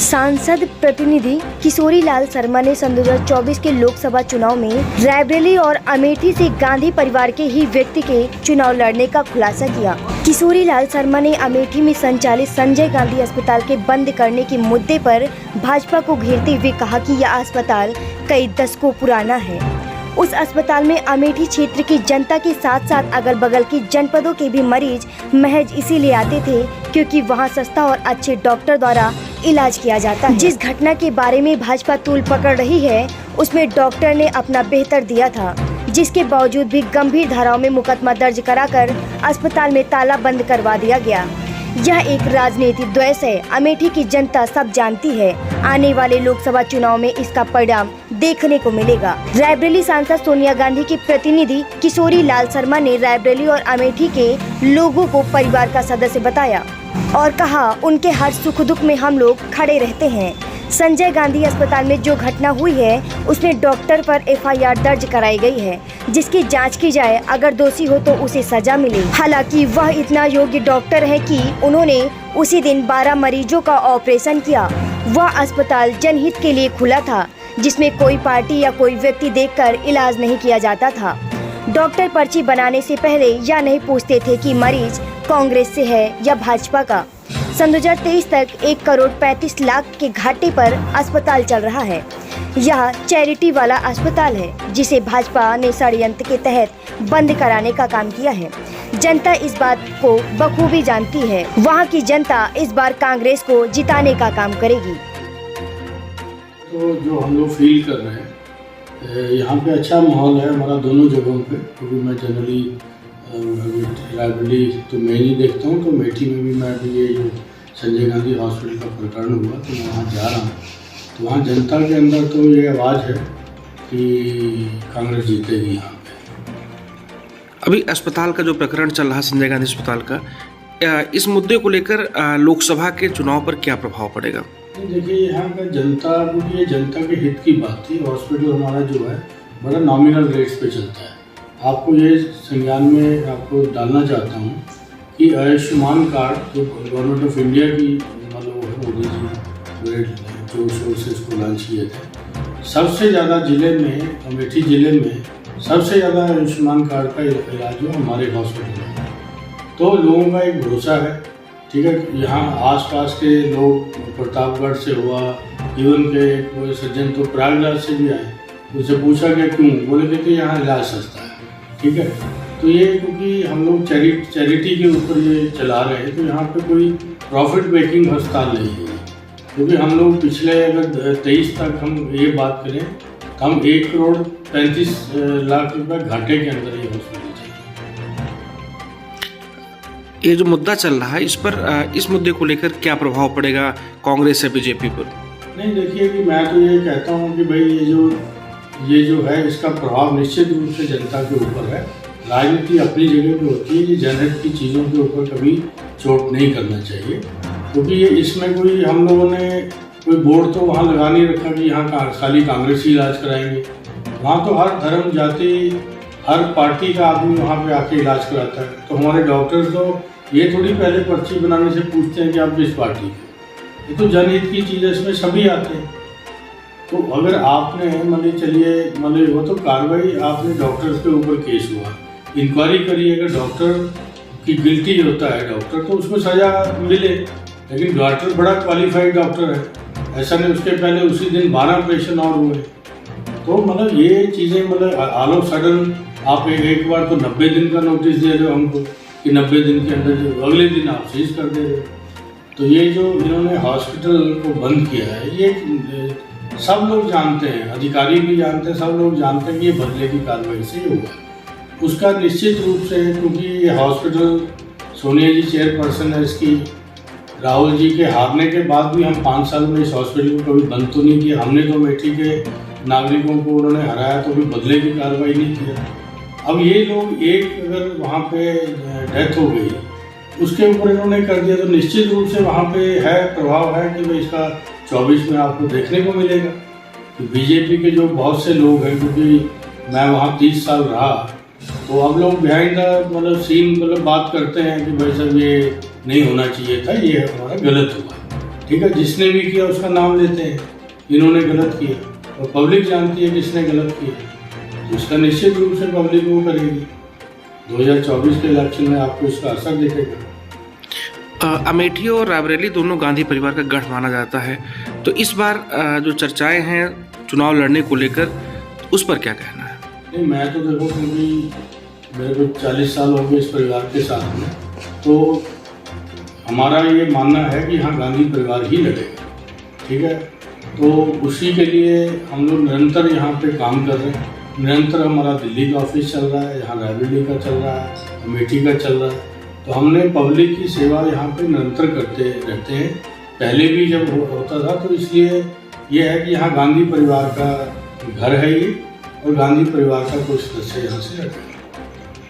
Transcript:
सांसद प्रतिनिधि किशोरी लाल शर्मा ने सन 2024 के लोकसभा चुनाव में रायबरेली और अमेठी से गांधी परिवार के ही व्यक्ति के चुनाव लड़ने का खुलासा किया। किशोरी लाल शर्मा ने अमेठी में संचालित संजय गांधी अस्पताल के बंद करने के मुद्दे पर भाजपा को घेरते हुए कहा कि यह अस्पताल कई दशकों पुराना है। उस अस्पताल में अमेठी क्षेत्र की जनता के साथ साथ अगल बगल के जनपदों के भी मरीज महज इसीलिए आते थे क्योंकि वहां सस्ता और अच्छे डॉक्टर द्वारा इलाज किया जाता है। जिस घटना के बारे में भाजपा तूल पकड़ रही है उसमें डॉक्टर ने अपना बेहतर दिया था, जिसके बावजूद भी गंभीर धाराओं में मुकदमा दर्ज कराकर अस्पताल में ताला बंद करवा दिया गया। यह एक राजनीतिक द्वेष है, अमेठी की जनता सब जानती है। आने वाले लोकसभा चुनाव में इसका परिणाम देखने को मिलेगा। रायबरेली सांसद सोनिया गांधी के प्रतिनिधि किशोरी लाल शर्मा ने रायबरेली और अमेठी के लोगों को परिवार का सदस्य बताया और कहा उनके हर सुख दुख में हम लोग खड़े रहते हैं। संजय गांधी अस्पताल में जो घटना हुई है उसमें डॉक्टर पर एफआईआर दर्ज कराई गई है, जिसकी जांच की जाए, अगर दोषी हो तो उसे सजा मिले। हालांकि वह इतना योग्य डॉक्टर है कि उन्होंने उसी दिन 12 मरीजों का ऑपरेशन किया। वह अस्पताल जनहित के लिए खुला था, जिसमें कोई पार्टी या कोई व्यक्ति देखकर इलाज नहीं किया जाता था। डॉक्टर पर्ची बनाने से पहले यह नहीं पूछते थे कि मरीज कांग्रेस से है या भाजपा का। सन 2023 तक 1 करोड़ 35 लाख के घाटे पर अस्पताल चल रहा है। यह चैरिटी वाला अस्पताल है जिसे भाजपा ने षड्यंत्र के तहत बंद कराने का काम किया है। जनता इस बात को बखूबी जानती है। वहां की जनता इस बार कांग्रेस को जिताने का काम करेगी। तो जो हम लोग फील कर रहे हैं यहाँ पे अच्छा माहौल है हमारा दोनों जगहों पे, क्योंकि मैं जनरली रायबरेली तो मैं ही देखता हूँ, तो अमेठी में भी मैं अभी ये जो संजय गांधी हॉस्पिटल का प्रकरण हुआ तो मैं वहाँ जा रहा हूँ। तो वहाँ जनता के अंदर तो ये आवाज़ है कि कांग्रेस जीतेगी यहाँ पे। अभी अस्पताल का जो प्रकरण चल रहा है संजय गांधी अस्पताल का, इस मुद्दे को लेकर लोकसभा के चुनाव पर क्या प्रभाव पड़ेगा? देखिए यहाँ का जनता, क्योंकि ये जनता के हित की बात थी। हॉस्पिटल हमारा जो है बड़ा नॉमिनल रेट्स पे चलता है। आपको ये संज्ञान में आपको डालना चाहता हूँ कि आयुष्मान कार्ड जो गवर्नमेंट ऑफ इंडिया की मतलब मोदी जी जो सोर्सेज को लॉन्च किए थे, सबसे ज़्यादा ज़िले में, अमेठी ज़िले में सबसे ज़्यादा आयुष्मान कार्ड का इलाज जो हमारे हॉस्पिटल में। तो लोगों का एक भरोसा है, ठीक है। यहाँ आसपास के लोग प्रतापगढ़ से हुआ, इवन के कोई सज्जन तो प्रयागराज से भी आए, उनसे पूछा गया क्यों, बोले कि यहाँ इलाज सस्ता है, ठीक है। तो ये क्योंकि हम लोग चैरिटी के ऊपर ये चला रहे हैं, तो यहाँ पे कोई प्रॉफिट मेकिंग अस्पताल नहीं है। क्योंकि हम लोग पिछले अगर 23 तक हम ये बात करें तो हम 1 करोड़ 35 लाख रुपए घाटे के अंदर ये हॉस्पिटल। ये जो मुद्दा चल रहा है इस मुद्दे को लेकर क्या प्रभाव पड़ेगा कांग्रेस या बीजेपी पर? नहीं, देखिए कि मैं तो ये कहता हूँ कि भाई ये जो है इसका प्रभाव निश्चित रूप से जनता के ऊपर है। राजनीति अपनी जगह पे होती है, ये जनहित की चीज़ों के ऊपर कभी चोट नहीं करना चाहिए। क्योंकि ये इसमें कोई हम लोगों ने कोई बोर्ड तो वहाँ लगा नहीं रखा कि यहाँ खाली कांग्रेस ही इलाज कराएंगे। वहाँ तो हर धर्म, जाति, हर पार्टी का आदमी वहाँ पे आके इलाज कराता है। तो हमारे डॉक्टर तो ये थोड़ी पहले पर्ची बनाने से पूछते हैं कि आप किस पार्टी के। ये तो जनहित की चीज़ है, इसमें सभी आते हैं। तो अगर आपने मतलब वो तो कार्रवाई आपने डॉक्टर के ऊपर केस हुआ, इंक्वायरी करिए, अगर डॉक्टर की गिल्टी होता है डॉक्टर तो उसको सज़ा मिले। लेकिन डॉक्टर बड़ा क्वालिफाइड डॉक्टर है, ऐसा नहीं उसके पहले उसी दिन 12 ऑपरेशन और हुए। तो मतलब ये चीज़ें मतलब ऑल ऑफ सडन आप एक बार तो 90 दिन का नोटिस दे रहे हो हमको कि 90 दिन के अंदर जो अगले दिन आप सीज कर दे रहे हो। तो ये जो इन्होंने हॉस्पिटल को बंद किया है, ये सब लोग जानते हैं, अधिकारी भी जानते हैं, सब लोग जानते हैं कि ये बदले की कार्रवाई से ही होगा। उसका निश्चित रूप से, क्योंकि ये हॉस्पिटल सोनिया जी चेयरपर्सन है इसकी, राहुल जी के हारने के बाद भी हम 5 साल में इस हॉस्पिटल को कभी बंद तो नहीं किया। हमने तो अमेठी के नागरिकों को उन्होंने हराया तो भी बदले की कार्रवाई नहीं किया। अब ये लोग एक अगर वहाँ पे डेथ हो गई उसके ऊपर इन्होंने कर दिया, तो निश्चित रूप से वहाँ पे है प्रभाव है कि भाई इसका 24 में आपको देखने को मिलेगा। तो बीजेपी के जो बहुत से लोग हैं, क्योंकि मैं वहाँ 30 साल रहा, तो अब लोग बिहाइंड द मतलब सीन मतलब बात करते हैं कि भाई साहब ये नहीं होना चाहिए था, ये हमारा गलत हुआ, ठीक है, जिसने भी किया उसका नाम लेते हैं, इन्होंने गलत किया और पब्लिक जानती है किसने गलत किया, तो इसका निश्चित रूप से पब्लिक वो करेगी। 2024 के इलेक्शन में आपको इसका असर दिखेगा। अमेठी और रायबरेली दोनों गांधी परिवार का गढ़ माना जाता है, तो इस बार जो चर्चाएं हैं चुनाव लड़ने को लेकर, उस पर क्या कहना है? नहीं, मैं तो देखो, क्योंकि मेरे को 40 साल हो गए इस परिवार के साथ में, तो हमारा ये मानना है कि यहाँ गांधी परिवार ही लड़ेगा, ठीक है। तो उसी के लिए हम लोग निरंतर यहाँ पे काम कर रहे हैं। निरंतर हमारा दिल्ली का ऑफिस चल रहा है, यहाँ रायबरेली का चल रहा है, अमेठी का चल रहा है। तो हमने पब्लिक की सेवा यहाँ पे निरंतर करते रहते हैं, पहले भी जब होता था। तो इसलिए ये है कि यहाँ गांधी परिवार का घर है ये, और गांधी परिवार का कोई सदस्य यहाँ से रहता है।